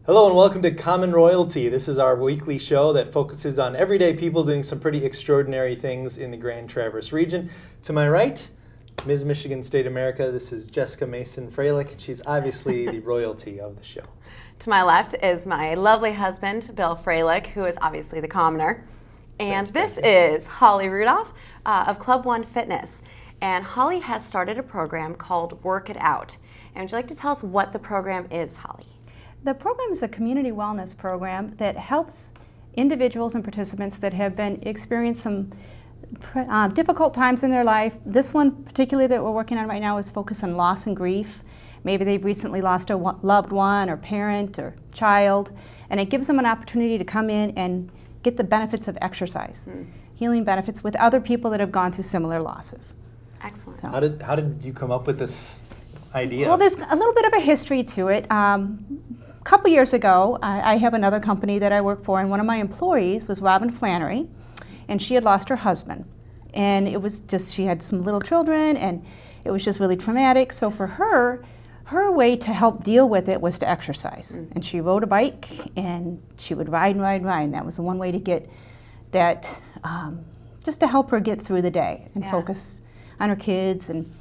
Hello and welcome to Common Royalty. This is our weekly show that focuses on everyday people doing some pretty extraordinary things in the Grand Traverse region. To my right, Ms. Michigan State America, this is Jessica Mason Freilich, and she's obviously the royalty of the show. To my left is my lovely husband, Bill Freilich, who is obviously the commoner. And this is Holly Rudolph of Club One Fitness. And Holly has started a program called Work It Out. And would you like to tell us what the program is, Holly? The program is a community wellness program that helps individuals and participants that have been experiencing some difficult times in their life. This one particularly that we're working on right now is focused on loss and grief. Maybe they've recently lost a loved one or parent or child, and it gives them an opportunity to come in and get the benefits of exercise, healing benefits with other people that have gone through similar losses. Excellent. So, How did you come up with this idea? well, there's a little bit of a history to it. A couple years ago, I have another company that I work for, and one of my employees was Robin Flannery, and she had lost her husband. And it was just, she had some little children, and it was just really traumatic. So for her way to help deal with it was to exercise. And she rode a bike, and she would ride and ride and ride. And that was the one way to get that, just to help her get through the day and focus on her kids. And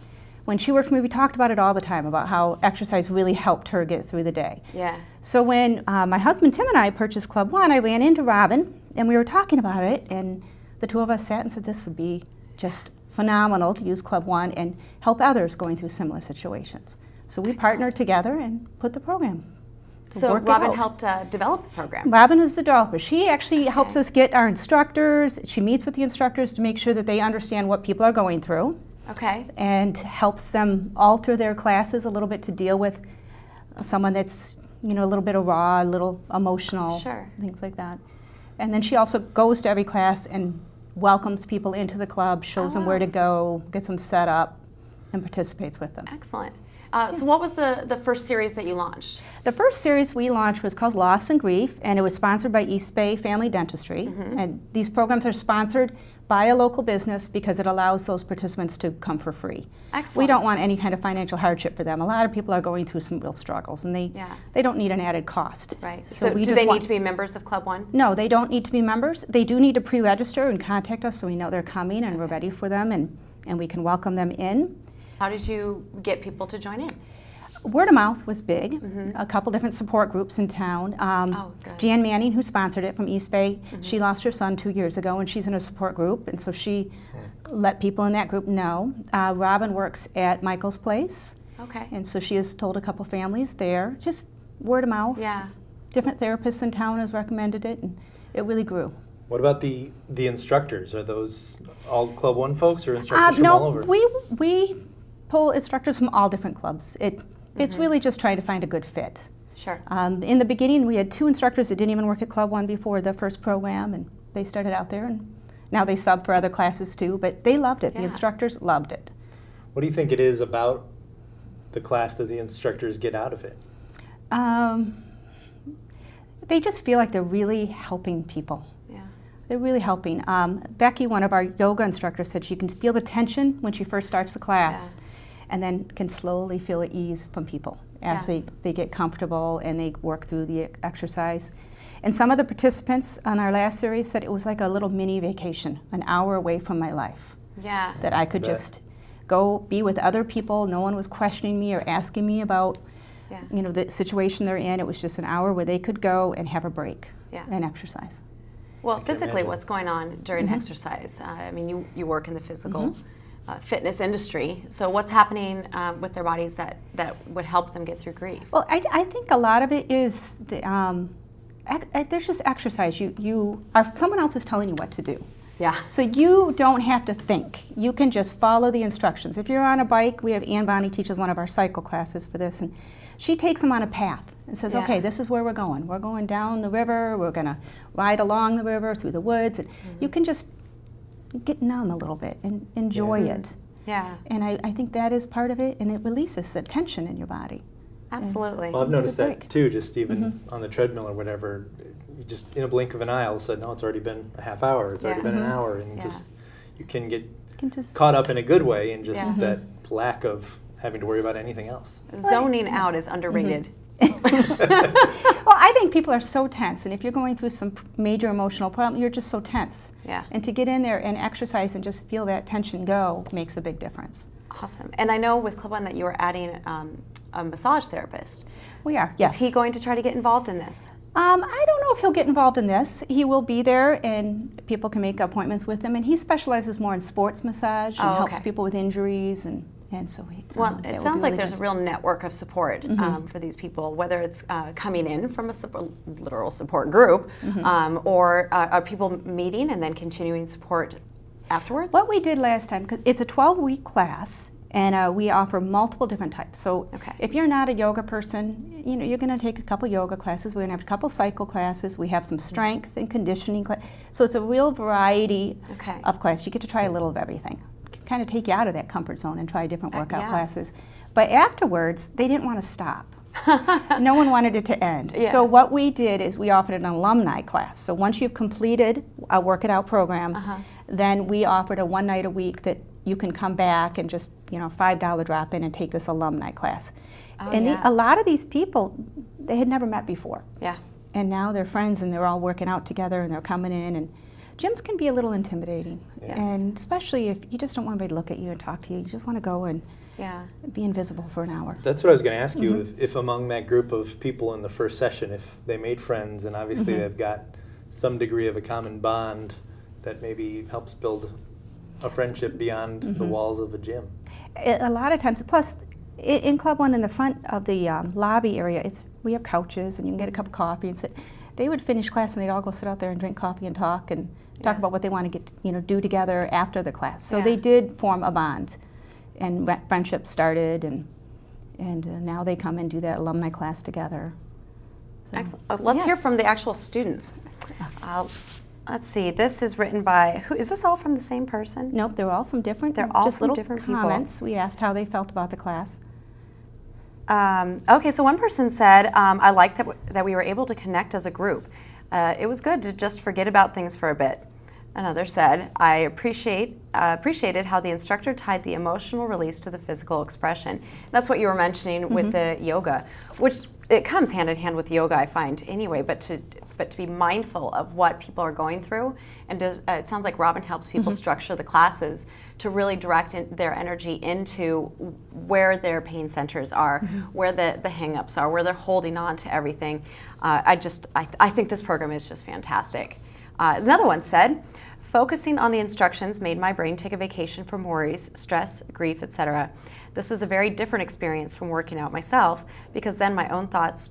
when she worked for me, we talked about it all the time, about how exercise really helped her get through the day. Yeah. So when my husband Tim and I purchased Club One, I ran into Robin, and we were talking about it, and the two of us sat and said this would be just phenomenal to use Club One and help others going through similar situations. So we partnered together and put the program. So Robin helped develop the program. Robin is the developer. She actually helps us get our instructors. She meets with the instructors to make sure that they understand what people are going through. Okay. And helps them alter their classes a little bit to deal with someone that's, you know, a little bit of raw, a little emotional, things like that. And then she also goes to every class and welcomes people into the club, shows them where to go, gets them set up, and participates with them. Excellent. So what was the first series that you launched? The first series we launched was called Loss and Grief, and it was sponsored by East Bay Family Dentistry. And these programs are sponsored by a local business because it allows those participants to come for free. Excellent. We don't want any kind of financial hardship for them. A lot of people are going through some real struggles, and they don't need an added cost. Right. So do they need to be members of Club One? No, they don't need to be members. They do need to pre-register and contact us so we know they're coming and we're ready for them, and we can welcome them in. How did you get people to join in? Word of mouth was big. A couple different support groups in town. Jan Manning, who sponsored it from East Bay, she lost her son 2 years ago, and she's in a support group, and so she let people in that group know. Robin works at Michael's Place, and so she has told a couple families there. Just word of mouth. Yeah. Different therapists in town has recommended it, and it really grew. What about the instructors? Are those all Club One folks or instructors from all over? We pull instructors from all different clubs. It's really just trying to find a good fit. Sure. In the beginning, we had 2 instructors that didn't even work at Club One before the first program, and they started out there, and now they sub for other classes too, but they loved it. The instructors loved it. What do you think it is about the class that the instructors get out of it? They just feel like they're really helping people. They're really helping. Becky, one of our yoga instructors, said she can feel the tension when she first starts the class, and then can slowly feel the ease from people as they get comfortable and they work through the exercise. And some of the participants on our last series said it was like a little mini vacation, an hour away from my life. Yeah. That I could just go be with other people. No one was questioning me or asking me about you know, the situation they're in. It was just an hour where they could go and have a break and exercise. Well, physically, what's going on during exercise? I mean, you work in the physical fitness industry, so what's happening with their bodies that would help them get through grief? Well, I think a lot of it is there's just exercise. Someone else is telling you what to do. Yeah. So you don't have to think. You can just follow the instructions. If you're on a bike, we have Ann Bonney teaches one of our cycle classes for this, and she takes them on a path and says, okay, this is where we're going. We're going down the river. We're going to ride along the river through the woods. And you can just get numb a little bit and enjoy it. Yeah. And I think that is part of it, and it releases the tension in your body. Absolutely. Well, I've noticed that too, just even on the treadmill or whatever. Just in a blink of an eye, all of a sudden, it's already been a half hour, it's already been an hour, and just you can get caught up in a good way in just that lack of having to worry about anything else. Zoning out is underrated. Well, I think people are so tense, and if you're going through some major emotional problem, you're just so tense. Yeah. And to get in there and exercise and just feel that tension go makes a big difference. Awesome. And I know with Club One that you were adding a massage therapist. We are, yes. Is he going to try to get involved in this? I don't know if he'll get involved in this. He will be there, and people can make appointments with him. And he specializes more in sports massage and helps people with injuries, and so he. Well, it sounds like there's a real network of support for these people, whether it's coming in from a literal support group, or are people meeting and then continuing support afterwards? What we did last time, because it's a 12-week class, and we offer multiple different types. So if you're not a yoga person, you know, you're going to take a couple yoga classes. We're going to have a couple cycle classes. We have some strength and conditioning class. So it's a real variety of class. You get to try a little of everything. Kind of take you out of that comfort zone and try different workout classes. But afterwards, they didn't want to stop. No one wanted it to end. So what we did is we offered an alumni class. So once you've completed a Work It Out program, then we offered a one night a week that you can come back and just, you know, $5 drop in and take this alumni class. A lot of these people, they had never met before. And now they're friends and they're all working out together and they're coming in. And gyms can be a little intimidating. And especially if you just don't want anybody to look at you and talk to you. You just want to go and be invisible for an hour. That's what I was going to ask you, if among that group of people in the first session, if they made friends and obviously they've got some degree of a common bond that maybe helps build a friendship beyond the walls of a gym. A lot of times, plus in Club One in the front of the lobby area, we have couches and you can get a cup of coffee and sit. They would finish class and they'd all go sit out there and drink coffee and talk talk about what they want to get, you know, do together after the class. So they did form a bond, and friendships started, and now they come and do that alumni class together. So, excellent. Let's hear from the actual students. Let's see. This is written by who? Is this all from the same person? Nope, they're all from different. They're all just from little different comments. people. We asked how they felt about the class. Okay, so one person said, I liked that we were able to connect as a group. It was good to just forget about things for a bit. Another said, I appreciated how the instructor tied the emotional release to the physical expression. That's what you were mentioning with the yoga, which it comes hand in hand with yoga, I find, anyway, but to be mindful of what people are going through. And it sounds like Robin helps people structure the classes to really direct their energy into where their pain centers are, where the hang-ups are, where they're holding on to everything. I think this program is just fantastic. Another one said, focusing on the instructions made my brain take a vacation from worries, stress, grief, etc. This is a very different experience from working out myself, because then my own thoughts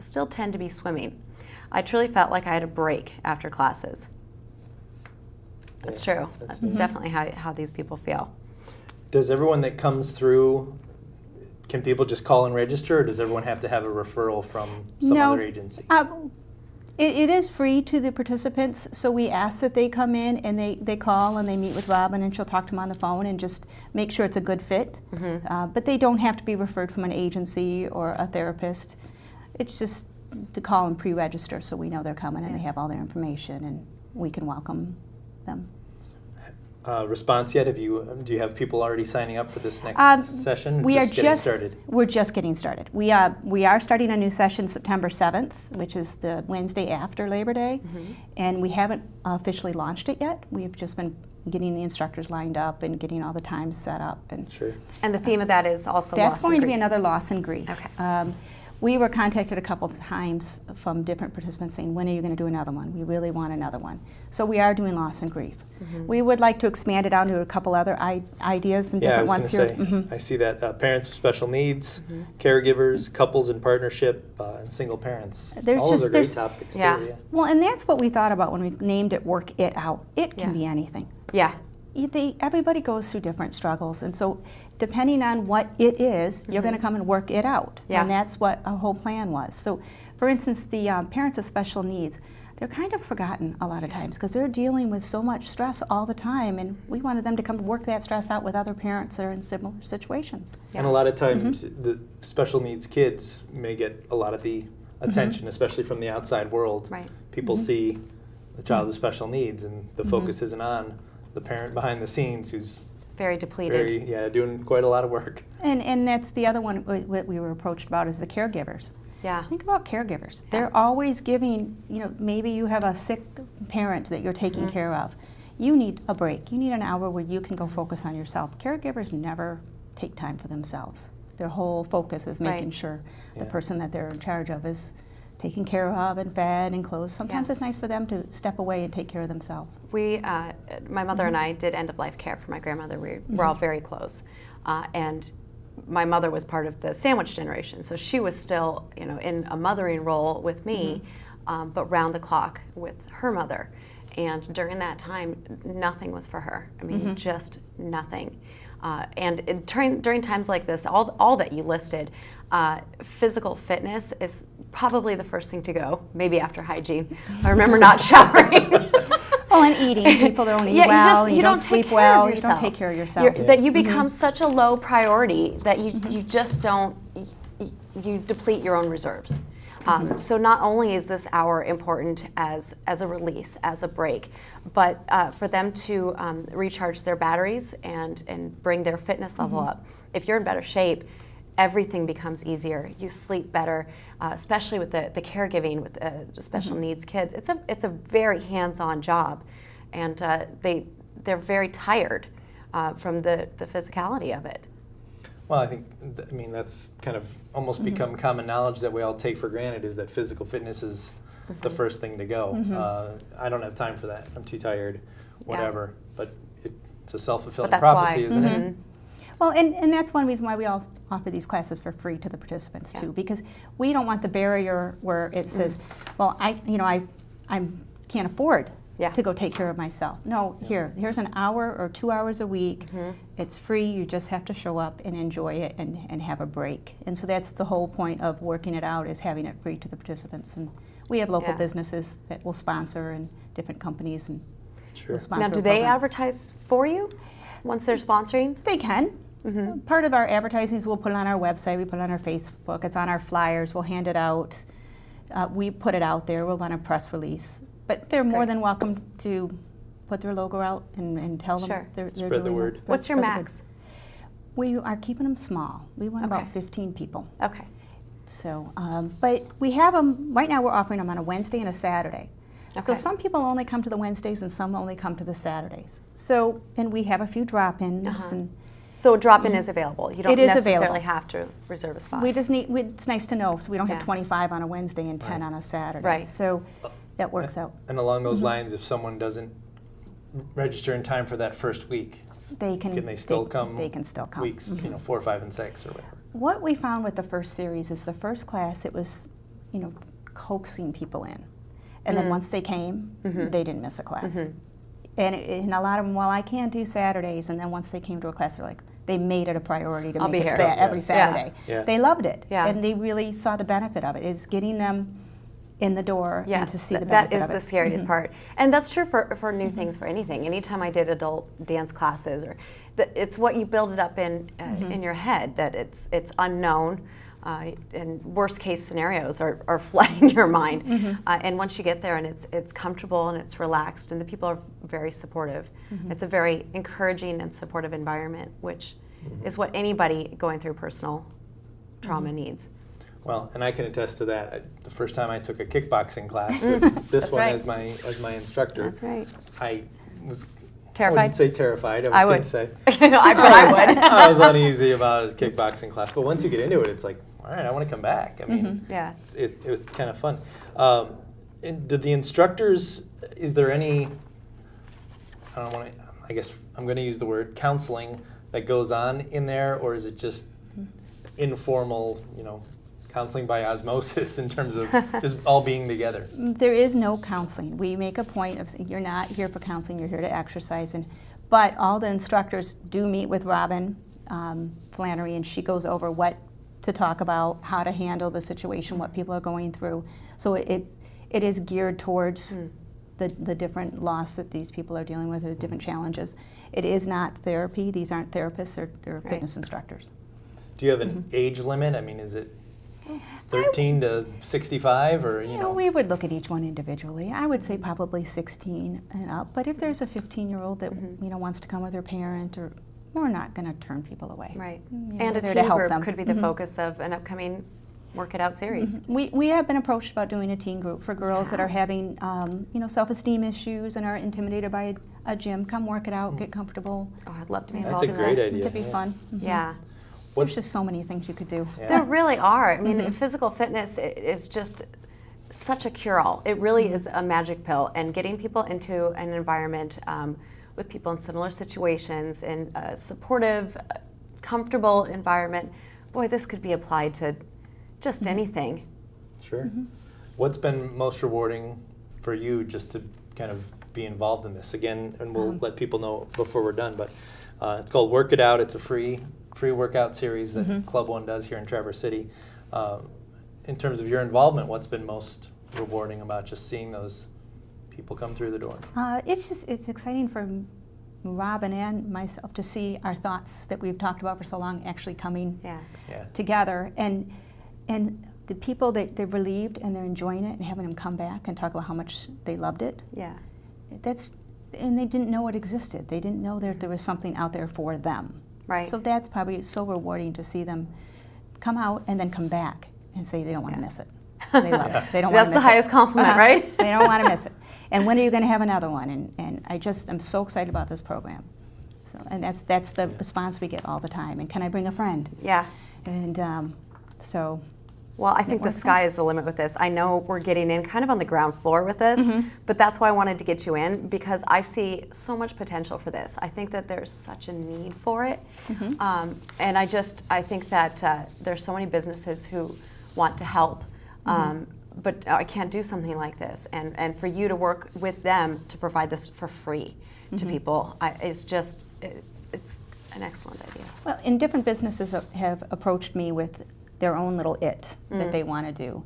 still tend to be swimming. I truly felt like I had a break after classes. That's true. That's definitely how these people feel. Does everyone that comes through, can people just call and register, or does everyone have to have a referral from some other agency? It is free to the participants, so we ask that they come in and they call and they meet with Robin, and she'll talk to them on the phone and just make sure it's a good fit. But they don't have to be referred from an agency or a therapist. It's just to call and pre-register so we know they're coming and they have all their information and we can welcome them. Response yet? Do you have people already signing up for this next session? We're just getting started. We are starting a new session September 7th, which is the Wednesday after Labor Day, and we haven't officially launched it yet. We've just been getting the instructors lined up and getting all the times set up. And And the theme of that is also that's going to be another loss and grief. Okay. We were contacted a couple times from different participants saying, when are you going to do another one? We really want another one. So we are doing loss and grief. We would like to expand it out to a couple other ideas and different ones here. I see that parents with special needs, caregivers, couples in partnership, and single parents. All those are great topics too. Well, and that's what we thought about when we named it Work It Out. It can be anything. Everybody goes through different struggles, and so depending on what it is, you're going to come and work it out. And that's what our whole plan was. So, for instance, the parents of special needs, they're kind of forgotten a lot of times because they're dealing with so much stress all the time, and we wanted them to come work that stress out with other parents that are in similar situations. And a lot of times, the special needs kids may get a lot of the attention, especially from the outside world. People see the child with special needs, and the focus isn't on the parent behind the scenes who's very depleted. Doing quite a lot of work. And that's the other one what we were approached about is the caregivers. Yeah. Think about caregivers. They're always giving, maybe you have a sick parent that you're taking care of. You need a break. You need an hour where you can go focus on yourself. Caregivers never take time for themselves. Their whole focus is making sure the person that they're in charge of is taken care of and fed and clothed. Sometimes it's nice for them to step away and take care of themselves. My mother and I did end-of-life care for my grandmother. We're all very close. And my mother was part of the sandwich generation, so she was still, in a mothering role with me, but round the clock with her mother. And during that time, nothing was for her. I mean, just nothing. And during times like this, all that you listed, physical fitness is probably the first thing to go, maybe after hygiene. I remember not showering. Well, and eating. People don't eat well, you don't sleep well, you don't take care of yourself. That you become such a low priority that you just don't, you deplete your own reserves. So not only is this hour important as a release, as a break, but for them to recharge their batteries and bring their fitness level up. If you're in better shape, everything becomes easier. You sleep better, especially with the caregiving with special needs kids. It's a very hands-on job, and they're very tired from the physicality of it. Well, I think, that's kind of almost become common knowledge that we all take for granted, is that physical fitness is the first thing to go. I don't have time for that. I'm too tired, whatever. But it's a self-fulfilling prophecy, isn't it? Well, and that's one reason why we all offer these classes for free to the participants too, because we don't want the barrier where it says, well, I can't afford to go take care of myself. No, here's an hour or 2 hours a week. It's free. You just have to show up and enjoy it and have a break. And so that's the whole point of working it out, is having it free to the participants. And we have local businesses that will sponsor, and different companies and will sponsor. Now, do they advertise for you once they're sponsoring? They can. Part of our advertising is we'll put it on our website, we put it on our Facebook, it's on our flyers, we'll hand it out. We put it out there, we'll run a press release. But they're more than welcome to put their logo out and tell them they're spread the word. What's your max? We are keeping them small. We want about 15 people. Okay. So, but we have them, right now we're offering them on a Wednesday and a Saturday. So some people only come to the Wednesdays and some only come to the Saturdays. So, and we have a few drop-ins. And so a drop-in is available. You don't necessarily have to reserve a spot. We just need, it's nice to know, so we don't have 25 on a Wednesday and 10 on a Saturday. Right. So that works out. And along those lines, if someone doesn't register in time for that first week, can they still come? They can still come. Weeks, 4, 5, and 6 or whatever. What we found with the first series is the first class, it was, coaxing people in. And then once they came, they didn't miss a class. And a lot of them, well, I can't do Saturdays. And then once they came to a class, they made it a priority to make it every Saturday. They loved it. And they really saw the benefit of it. It's getting them in the door and to see the benefit of it. That is the scariest part. And that's true for new things, for anything. Anytime I did adult dance classes, it's what you build it up in your head, that it's unknown. And worst case scenarios are flooding your mind. And once you get there and it's comfortable and it's relaxed and the people are very supportive, it's a very encouraging and supportive environment, which is what anybody going through personal trauma needs. Well, and I can attest to that. The first time I took a kickboxing class with this one as my instructor, That's right. I was terrified. I wouldn't say terrified. I was going to say I would. I was uneasy about a kickboxing class, but once you get into it, it's like, all right, I want to come back. I mean, it was kind of fun. And did the instructors? Is there any? I don't want to. I guess I'm going to use the word counseling that goes on in there, or is it just informal? Counseling by osmosis in terms of just all being together? There is no counseling. We make a point of saying, you're not here for counseling, you're here to exercise. But all the instructors do meet with Robin Flannery, and she goes over what to talk about, how to handle the situation, what people are going through. So it is geared towards the different loss that these people are dealing with, or different challenges. It is not therapy. These aren't therapists, they're fitness instructors. Do you have an age limit? I mean, is it 13 to 65, or we would look at each one individually. I would say probably 16 and up. But if there's a 15-year-old that wants to come with their parent, we're not going to turn people away. Right. And a teen group could be the focus of an upcoming Work It Out series. We have been approached about doing a teen group for girls that Yeah. are having, self-esteem issues and are intimidated by a gym. Come work it out, get comfortable. Oh, I'd love to be That's involved a in great that. idea. It could be Yeah. fun. Yeah. There's just so many things you could do. Yeah. There really are. I mean, physical fitness is just such a cure-all. It really is a magic pill, and getting people into an environment with people in similar situations, in a supportive, comfortable environment, boy, this could be applied to just anything. Sure. What's been most rewarding for you just to kind of be involved in this? Again, and we'll let people know before we're done, but it's called Work It Out. It's a free workout series that Club One does here in Traverse City. In terms of your involvement, what's been most rewarding about just seeing those people come through the door? It's exciting for Robin and myself to see our thoughts that we've talked about for so long actually coming Yeah. Yeah. together, and the people that they're relieved and they're enjoying it and having them come back and talk about how much they loved it. Yeah. And they didn't know it existed. They didn't know that there was something out there for them. Right. So that's probably so rewarding to see them come out and then come back and say they don't want to Yeah. miss it. They love it. They don't want That's to the miss highest it. compliment, right? They don't want to miss it. And when are you going to have another one? And I'm so excited about this program. So, and that's the response we get all the time. And can I bring a friend? Yeah. And so. Well, I think the works sky is the limit with this. I know we're getting in kind of on the ground floor with this, but that's why I wanted to get you in, because I see so much potential for this. I think that there's such a need for it. And I think that there's so many businesses who want to help, but I can't do something like this. And for you to work with them to provide this for free to people, it's an excellent idea. Well, and different businesses have approached me with their own little that they want to do.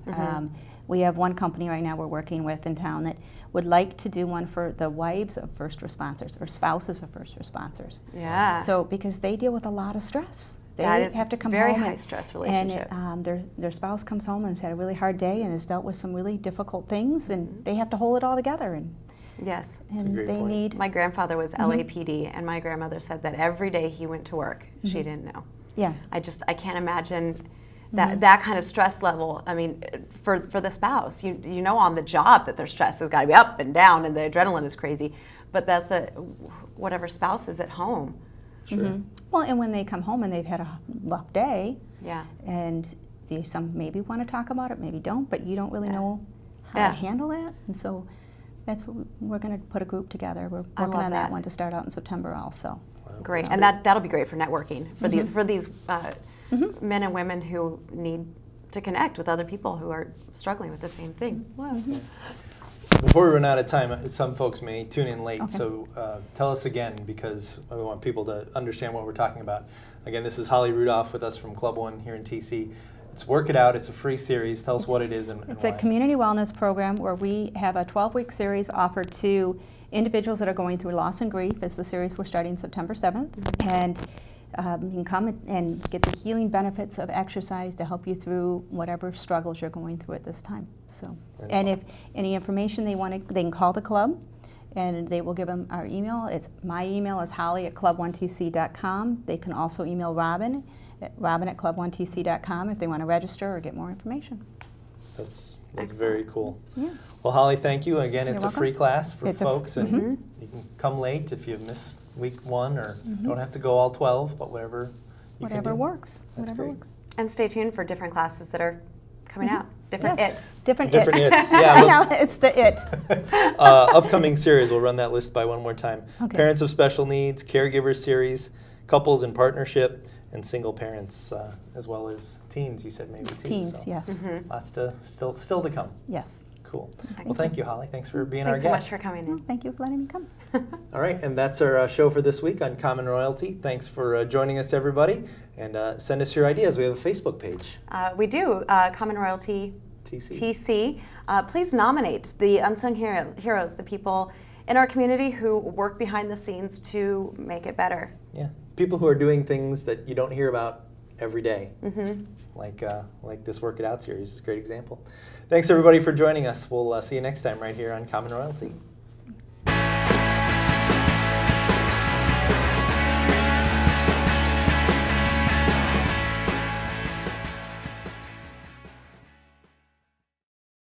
We have one company right now we're working with in town that would like to do one for the wives of first responders or spouses of first responders. Yeah. So because they deal with a lot of stress. They That is have to come very home high stress relationship. And their spouse comes home and has had a really hard day and has dealt with some really difficult things, and they have to hold it all together. And Yes. and great they point. need. My grandfather was LAPD, and my grandmother said that every day he went to work, she didn't know. Yeah. I can't imagine that kind of stress level. I mean, for the spouse, you know on the job that their stress has got to be up and down, and the adrenaline is crazy. But that's whatever spouse is at home. Sure. Well, and when they come home and they've had a rough day, Yeah. and some maybe want to talk about it, maybe don't, but you don't really know how Yeah. to handle that. And so that's what we're going to put a group together. We're I working love on that. that one to start out in September also. Wow, Great, that's and great. that'll be great for networking for these men and women who need to connect with other people who are struggling with the same thing. Wow. Before we run out of time, some folks may tune in late, Okay. so tell us again, because we want people to understand what we're talking about. Again, this is Holly Rudolph with us from Club One here in TC. It's Work It Out. It's a free series. Tell us what it is and It's why. a community wellness program where we have a 12-week series offered to individuals that are going through loss and grief. It's the series we're starting September 7th. And you can come and get the healing benefits of exercise to help you through whatever struggles you're going through at this time. So, and if any information they want, they can call the club, and they will give them our email. My email is holly@club1tc.com. They can also email Robin at club1tc.com if they want to register or get more information. That's Excellent. very cool. Yeah. Well, Holly, thank you. Again, it's You're a free welcome. class for It's folks, and you can come late if you miss week 1, or don't have to go all 12, but whatever you can Whatever do. works. That's Whatever great. works. And stay tuned for different classes that are coming out. Different Yes. its. Different its, yeah. I know, it's the it. Upcoming series, we'll run that list by one more time. Okay. Parents of Special Needs, Caregivers series, Couples in Partnership, and Single Parents, as well as teens, you said maybe too. Teens, so yes. Lots to still to come. Yes. Cool. Well, Excellent. thank you, Holly. Thanks for being Thanks so our much guest. for coming Well, in. thank you for letting me come. All right, and that's our show for this week on Common Royalty. Thanks for joining us, everybody, and send us your ideas. We have a Facebook page, We do, Common Royalty TC. TC. Please nominate the unsung heroes, the people in our community who work behind the scenes to make it better. Yeah, people who are doing things that you don't hear about every day, like this Work It Out series is a great example. Thanks, everybody, for joining us. We'll see you next time right here on Common Royalty.